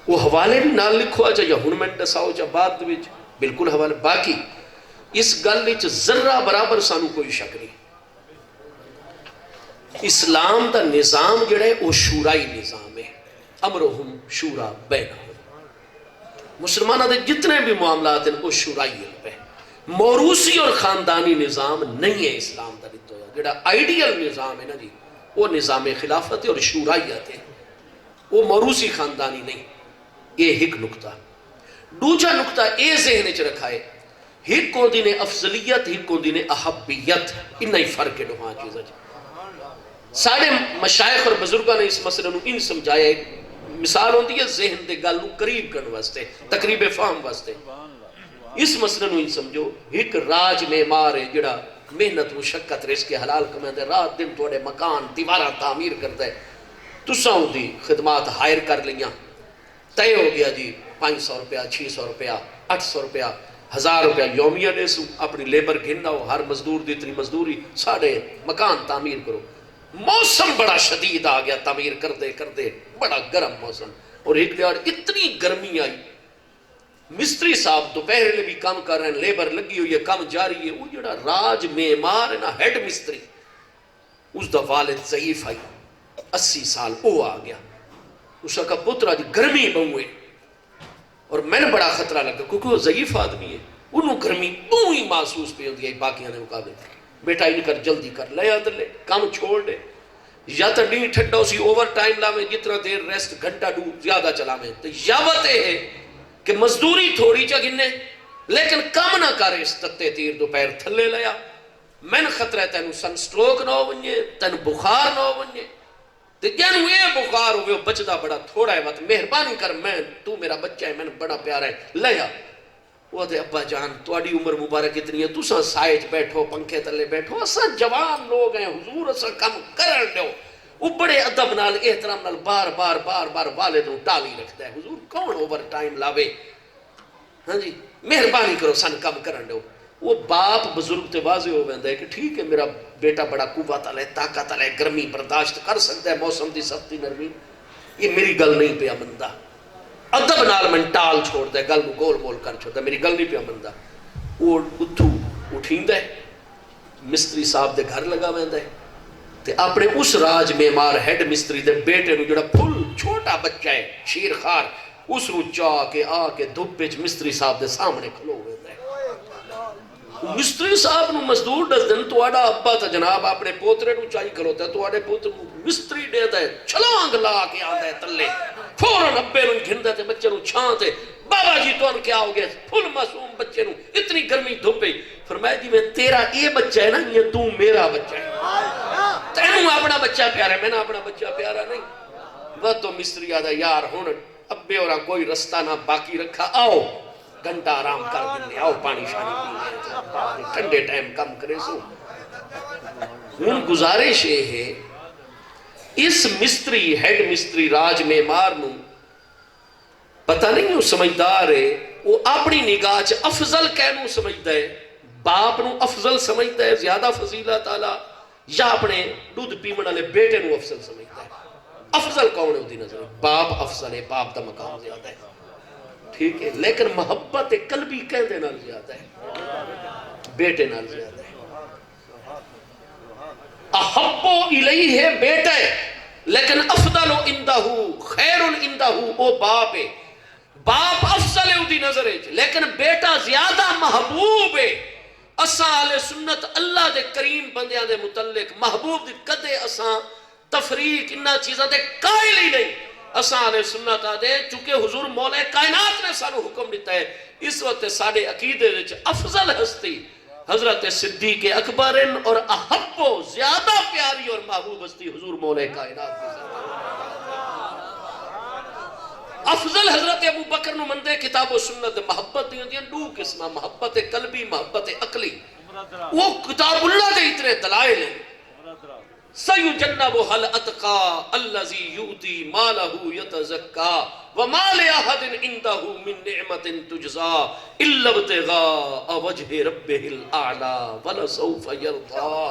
وہ حوالے بھی نال لکھو آجا یا ہنمنٹ ساؤ جا بات دویچ بالکل حوالے باقی اس گل وچ ذرہ برابر سانو کوئی شک نہیں اسلام دا نظام جڑا ہے وہ شورائی نظام ہے امرہم شورا بینہم مسلمانہ دے جتنے بھی معاملات ہیں وہ شورائی ہے موروثی اور خاندانی نظام نہیں ہے اسلام دا دیتو ہے جڑا آئیڈیل نظام ہے نا جی وہ نظام خلافت ہے اور شورائیت ہے وہ موروثی خاندانی نہیں یہ ایک نکتہ دوجا نکتہ اے ذہن چ رکھا ہے ایک کو دینے افضلیت ایک کو دینے احبیت انہا ہی فرق ہے دوہاں چیزا جی سارے مشایخ اور بزرگاں نے اس مسئلہ نو ان سمجھایا ایک مثال ہوتی ہے ذہن دے گل نو قریب کرنے واسطے تقریب فہم واسطے اس مسئلہ نو ان سمجھو ایک راج معمار ہے جڑا محنت مشقت رزق حلال کمائے رات دن توڑے مکان دیوارہ تعمیر کرتا ہے تساں دی خدمات ہائر کر لیاں طے ہو گیا جی 500 روپیہ 600 روپیہ 800 روپیہ 1000 روپیہ یومیہ دے سو اپنی لیبر گھننا ہو ہر مزدور دی اتنی مزدوری ساڑھے مکان تعمیر کرو موسم بڑا شدید آ گیا تعمیر کر دے بڑا گرم موسم اور ایک دیار اتنی گرمی آئی مستری صاحب دوپہر بھی کام کر رہے ہیں, لیبر لگی ہوئی ہے, کام جاری ہے. وہ جڑا راج معمار ہے نا, ہیڈ مستری, اس دا والد ضعیف آئی, 80 سال وہ آ گیا. اس کا پتر جی گرمی بہوئے, اور میں نے بڑا خطرہ لگا کیونکہ وہ ضعیف آدمی ہے, انہوں گرمی بہو ہی محسوس پہ ہوتی ہے باقیاں نے مقابلے. بیٹا ان کر جلدی کر لے آدھ لے, کام چھوڑ دے, یا تو نہیں ٹھنڈا اسی اوور ٹائم لاویں, جتنا دیر ریسٹ گھنٹہ ڈو زیادہ چلاویں. تو یاوت ہے کہ مزدوری تھوڑی چا گنے لیکن کم نہ کرے, اس تتے تیر دوپہر تھلے لیا. میں نے خطرہ تینو سن سٹروک نہ ہو ونجے, تینو بخار نہ ہو ونجے. تو جنو یہ بخار ہوئے بچدا بڑا تھوڑا ہے, وقت مہربانی کر, میں تو میرا بچہ ہے, میں نے بڑا پیارا ہے, لیا. وہ دے ابا جان تواڈی عمر مبارک اتنی ہے, تساں سائج بیٹھو, پنکھے تلے بیٹھو, اساں جوان لوگ ہیں حضور, اساں کم کرن دیو. وہ بڑے ادب نال احترام نال بار بار بار بار والد نو ٹالی رکھتا ہے, حضور کون اوور ٹائم لاوے, ہاں جی مہربانی کرو سن کم کرن دیو. وہ باپ بزرگ تے واضح ہو ویندا ہے کہ ٹھیک ہے میرا بیٹا بڑا قوت والا ہے, طاقت والا ہے, گرمی برداشت کر سکتا ہے, موسم دی سختی نرمی, یہ میری گل نہیں پیا مندا. ادب نال من ٹال چھوڑ دے, گل گول مول کر چھوڑ دے, میری گل نہیں پیا مندا. وہ اتھو اٹھیندا ہے, مستری صاحب دے گھر لگا ویندا ہے, تے اپنے اس راج معمار ہیڈ مستری دے بیٹے نو جڑا پھل چھوٹا بچہ ہے شیر خار, اس نو چاہ کے آ کے دھوپ وچ مستری صاحب دے سامنے کھلو ویندا ہے. مستری صاحب نو مزدور دس دن تواڈا ابا تا جناب اپنے پوترے نو چاہی کھلوتا ہے, تواڈے پوتر نو مستری دیندا ہے, چھلانگ لا کے آندا ہے تلے, فوراً ابے نو گھندا تے بچے نو چھان تے, بابا جی تو ان کیا ہو گیا, پھل معصوم بچے نو اتنی گرمی دھوپے. فرمایا جی میں تیرا یہ بچہ ہے نا, یہ تو میرا بچہ ہے, تینوں اپنا بچہ پیارا ہے, میں نے اپنا بچہ پیارا نہیں. وہ تو مستری آدھا یار ہون ابے اور کوئی رستہ نہ باقی رکھا, آؤ گھنٹہ آرام کر دیں, آؤ پانی شانی پی لیں, ٹھنڈے ٹائم کم کرے سو. ہوں گزارش یہ ہے اس مستری ہیڈ مستری راج معمار نو پتہ نہیں وہ سمجھدار ہے, وہ اپنی نگاہ چ افضل کہنوں سمجھدا ہے, باپ نو افضل سمجھدا ہے زیادہ فضیلت والا, یا اپنے دودھ پیمن والے بیٹے نو افضل سمجھدا ہے. افضل کون ہے اودی نظر, باپ افضل ہے, باپ دا مقام زیادہ ہے, ٹھیک ہے, لیکن محبت قلبی کہندے نال زیادہ ہے, بیٹے نال زیادہ ہے. احبو الیہ بیٹا ہے, لیکن افضل عندہ خیر عندہ او باپ ہے. باپ افضل ہے اودی نظر ہے, لیکن بیٹا زیادہ محبوب ہے. اساں اہل سنت اللہ دے کریم بندیاں دے متعلق محبوب دی کدے اساں تفریق انہاں چیزاں دے قائل ہی نہیں. اساں اہل سنت آدے چونکہ حضور مولا کائنات نے سانو حکم دیتا ہے, اس وقت ساڈے عقیدے وچ افضل ہستی حضرت صدیق اکبر اور احبو زیادہ پیاری اور محبوب ہستی حضور مولا کائنات کی ذات. افضل حضرت ابو بکر نو مندے کتاب و سنت محبت دیاں دو قسمہ, محبت قلبی, محبت عقلی. وہ کتاب اللہ دے اتنے دلائل ہیں. سَيُجَنَّبُهَا الْأَتْقَى الَّذِي يُؤْتِي مَالَهُ يَتَزَكَّى وَمَا لِأَحَدٍ عِندَهُ مِن نِعْمَةٍ تُجْزَى إِلَّا ابْتِغَاءَ وَجْهِ رَبِّهِ الْأَعْلَى وَلَسَوْفَ يَرْضَى.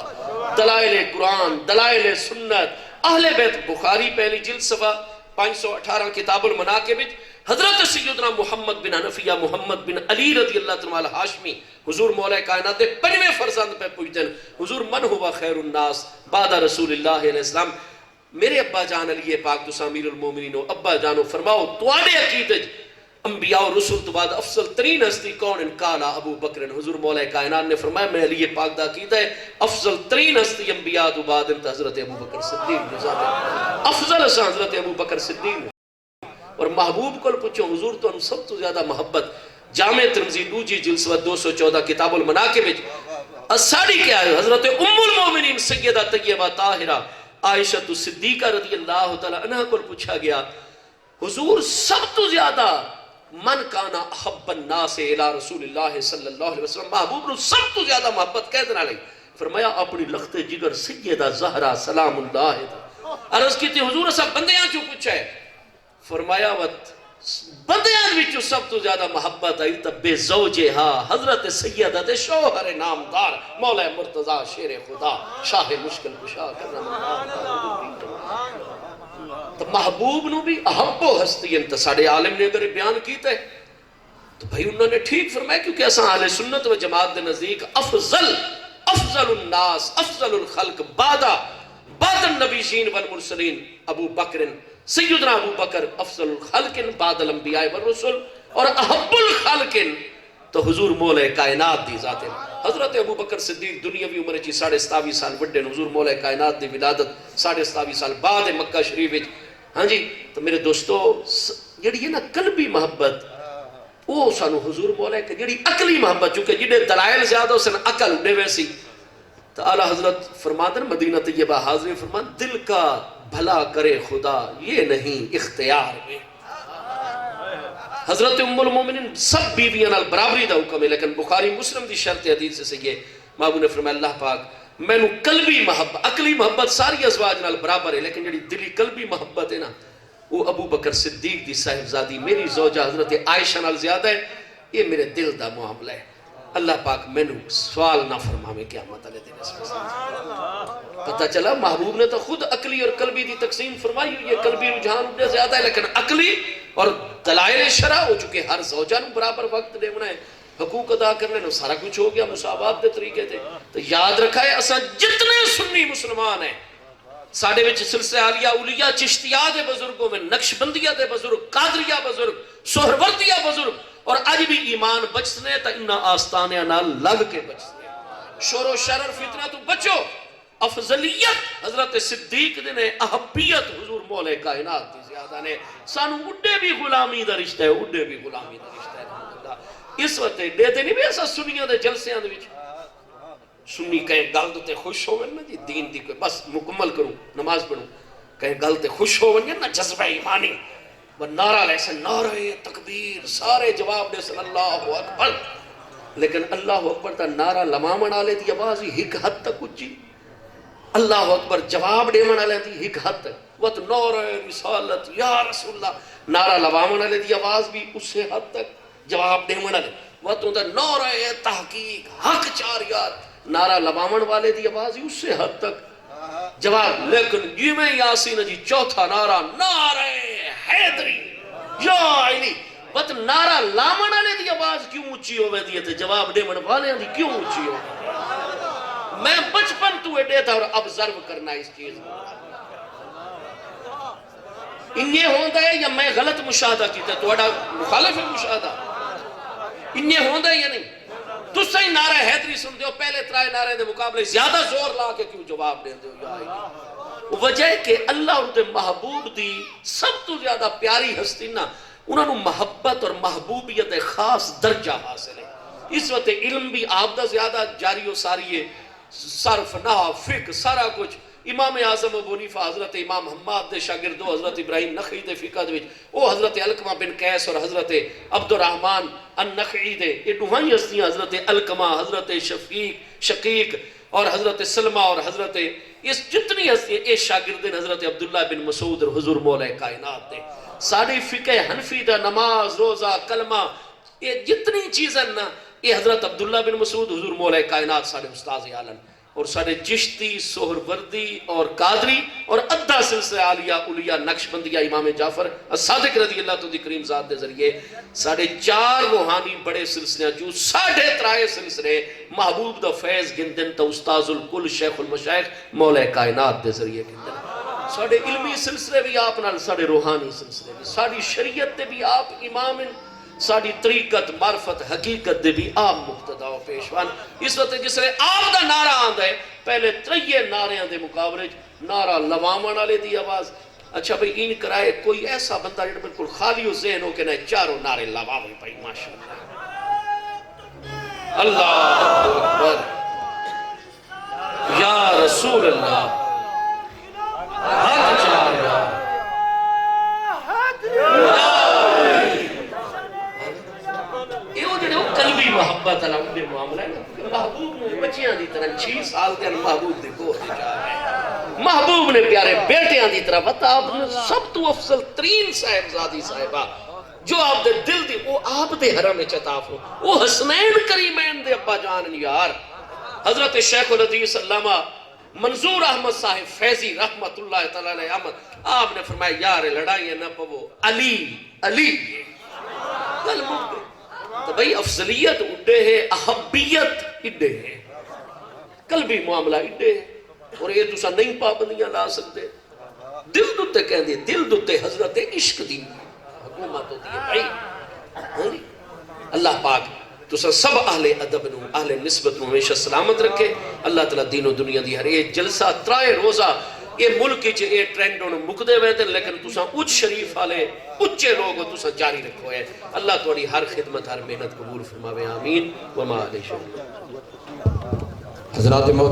دلائل قرآن, دلائل سنت, اہل بیت بخاری پہلی جلد صفحہ 518 کتاب المناقب, حضرت سیدنا محمد بن حنفیہ محمد بن علی رضی اللہ عنہ الہاشمی حضور مولا کائنات دے پنجویں فرزند پہ پوچھتے ہیں, حضور من ہوا خیر الناس بعد رسول اللہ علیہ السلام. میرے ابا جان علی پاک تو امیر المومنین ہو, ابا جانو فرماؤ تواڈے عقیدے انبیاء و رسول تو بعد افضل ترین ہستی کون؟ ان کالا ابو بکر. حضور مولا کائنات نے فرمایا میں علی پاک دا عقیدہ ہے افضل ترین ہستی انبیاء تو بعد انت حضرت ابو بکر صدیق. افضل اساں حضرت ابو بکر صدیق. اور محبوب کو پوچھو حضور تو سب تو زیادہ محبت جامع ترمذی دوجی جلد صفحہ 214 کتاب المناقب اساڑی کیا ہے, حضرت ام المومنین سیدہ طیبہ طاہرہ عائشہ صدیقہ رضی اللہ تعالی عنہ کو پوچھا گیا حضور سب تو زیادہ من کانا احب الناس الى رسول اللہ صلی اللہ علیہ وسلم, محبوب نو سب تو زیادہ محبت کہہ دینا لئی. فرمایا اپنی لخت جگر سیدہ زہرا سلام اللہ. عرض کی تھی حضور اسا بندیاں کیوں پوچھا ہے؟ فرمایا وقت بندیاں وچوں سب تو زیادہ محبت آئی تب بے زوجہا حضرت سیدہ دے شوہر نامدار مولا مرتضی شیر خدا شاہ مشکل کشا کرم اللہ. تو محبوب نو بھی احب و ہستی انت ساڑے عالم نے اگر بیان کیتا ہے تو بھائی انہوں نے ٹھیک فرمایا، کیونکہ اساں اہل سنت و جماعت دے نزدیک افضل الناس افضل الخلق بعد النبیین والمرسلین ابو بکر، سیدنا ابو بکر افضل الخلق بعد الانبیاء والرسل، اور احب الخلق تو حضور مولا کائنات دی ذات ہے۔ حضرت ابو بکر صدیق دنیاوی عمر چی 27.5 سال وڈے، حضور مولا کائنات دی ولادت 27.5 سال بعد مکہ شریف وچ۔ ہاں جی، تو میرے دوستو جڑی ہے نا قلبی محبت، وہ سانو حضور مولا کہ جڑی عقلی محبت، چونکہ جڑے دلائل زیادہ سن عقل اڈے ویسی، تو اعلیٰ حضرت فرمادن مدینہ طیبہ حاضر فرمان دل کا بھلا کرے خدا یہ نہیں اختیار میں۔ حضرت ام المومنین سب بیویاں نال برابری دا حکم ہے، لیکن بخاری مسلم دی شرط حدیث سے یہ محبوب نے فرمایا اللہ پاک میں نو قلبی محبت، عقلی محبت ساری ازواج نال برابر ہے، لیکن جڑی دلی قلبی محبت ہے نا وہ ابو بکر صدیق دی صاحبزادی میری زوجہ حضرت عائشہ نال زیادہ ہے، یہ میرے دل دا معاملہ ہے۔ اللہ پاک میں نو سوال نہ فرماوے قیامت والے دن اس میں۔ پتہ چلا محبوب نے تو خود عقلی اور قلبی دی تقسیم فرمائی ہوئی ہے، قلبی رجحان اڈے زیادہ ہے، لیکن عقلی اور دلائل شرع ہو چکے، ہر زوجہ نو برابر وقت دینا ہے، حقوق ادا کرنے نو سارا کچھ ہو گیا مساوات دے طریقے تھے۔ تو یاد رکھا ہے اساں جتنے سنی مسلمان ہیں، ساڑھے وچ سلسلہ عالیہ اولیاء چشتیہ دے بزرگوں میں، نقشبندیہ دے بزرگ، قادریہ بزرگ، سہروردیہ بزرگ، اور آج بھی ایمان بچنے تا انہا آستانے نال لگ کے بچنے، شور و شرر فتنہ تو بچو۔ افضلیت حضرت صدیق نے، احبیت حضور مولا کائنات دی زیادہ نے، سانو اڈے بھی غلامی دا رشتہ ہے، اڈے بھی غلامی دا رشتہ ہے۔ اس وقت دیتے نہیں بھی ایسا سنیاں دے جلسیاں دے وچ سنی کہیں گل تے خوش ہو نا جی دین دی کوئی بس مکمل کروں نماز پڑھوں، کہیں گل تے خوش ہو نا جذبہ ایمانی، وہ نعرہ لے سن نعرہ تکبیر، سارے جواب دے سن اللہ اکبر، لیکن اللہ اکبر تا نعرہ لمامن آلے دی آواز ہی ایک حد تک اچھی، اللہ اکبر جواب دیمن آلے دی ایک حد تک، وہ تو نعرہ رسالت یا رسول اللہ، نعرہ لمامن آلے دی آواز بھی اس سے حد تک، جواب دیمن آلے وہ تو نعرہ تحقیق حق چاریات، نعرہ لمامن والے دی آواز ہی اس سے حد تک جواب، لیکن جی میں یاسین جی چوتھا نعرہ نعرہ حیدری یا علی، بس نعرہ لامن والے دی آواز کیوں اونچی ہوئے دی ہے جواب دے من والے دی کیوں اونچی ہوئے؟ میں بچپن تو اڈے تھا اور ابزرو کرنا اس چیز انہیں ہوندہ ہے یا میں غلط مشاہدہ کیتا تو اڈا مخالف ہے مشاہدہ، انہیں ہوندہ ہے یا نہیں؟ تو صحیح نعرہ حیدری سن دیو، پہلے ترائے نعرے دے مقابلے زیادہ زور لا کے کیوں جواب دے دیو یا علی؟ وجہ ہے کہ اللہ اور دے محبوب دی سب تو زیادہ پیاری ہستی نا، انہوں نے محبت اور محبوبیت خاص درجہ حاصل ہے۔ اس وقت علم بھی آپ دا زیادہ جاری و ساری ہے، صرف نحو فقہ سارا کچھ، امام اعظم ابو حنیفہ حضرت امام حماد دے شاگردو حضرت ابراہیم نخعی دے فقہ دے او حضرت علقمہ بن قیس اور حضرت عبد الرحمن النخعی دے یہ دوہائی ہستیاں، حضرت علقمہ، حضرت شقیق اور حضرت سلمہ اور حضرت اس جتنی ہستیاں اے شاگردین حضرت عبداللہ بن مسعود اور حضور مولا کائنات دے ساری فقہ حنفی دا نماز روزہ کلمہ یہ جتنی چیزیں نا یہ حضرت عبداللہ بن مسعود حضور مولا کائنات سارے استاذ عالم اور سارے چشتی سہروردی اور قادری اور ادھا سلسلہ عالیہ اولیاء نقشبندیہ امام جعفر صادق رضی اللہ تو دی کریم ذات دے ذریعے ساڑھے 4 روحانی بڑے سلسلے جو 3.5 سلسلے محبوب دا فیض گندن تا استاذ الکل شیخ المشایخ مولا کائنات دے ذریعے گندن ساڑھے علمی سلسلے بھی آپ نال ساڑھے روحانی سلسلے بھی ساڑھی شریعت دے بھی آپ امام ساڑھی طریقت معرفت حقیقت دے بھی آپ مقتدہ و پیشوان اس وقت جس لئے آپ دا نعرہ آندہ ہے پہلے 3 نعرے دے مقابلے نعرہ لوامن آلے دی آواز اچھا بھئی این کرائے کوئی ایسا بندہ جڑا بالکل خالی و ذہن ہو کہ نہ 4 نعرے لوامن بھائی ماشاءاللہ اللہ اکبر یا رسول اللہ حق چاہیا قلبی محبت علم دے معاملہ ہے محبوب نے بچیاں دی طرح 6 سال دے محبوب دے گوہ دے جا رہے ہیں محبوب نے پیارے بیٹیاں دی طرح بتا آپ نے سب تو افضل ترین صاحبزادی صاحبہ جو آپ دے دل دی وہ آپ دے حرم چطاف ہو وہ حسنین کریمین دے ابا جان یار حضرت شیخ الحدیث علامہ منظور احمد صاحب فیضی رحمت اللہ تعالیٰ علیہ احمد آپ نے فرمایا یار لڑائیاں نہ پو علی علی گل مکہ تو بھئی افضلیت اڈے ہے، احبیت اڈے ہے، قلبی معاملہ اڈے ہے، اور یہ تسا نہیں پابندیاں لا سکتے. دل دوتے کہہ دیے، دل دوتے حضرت عشق دی حکومت ہوتی ہے بھائی. اللہ پاک تسا سب اہل ادب نو، اہل نسبت نو ہمیشہ سلامت رکھے. اللہ تعالیٰ دین و دنیا دی ہر یہ جلسہ ترائے روزہ یہ ملک چ یہ ٹرینڈ ہونے مکدے ہوئے تھے، لیکن تسا اچ شریف والے اچے لوگ تسا جاری رکھو ہے. اللہ تھوڑی ہر خدمت ہر محنت قبول فرماوے. آمین. وما علیہ. حضرات محترم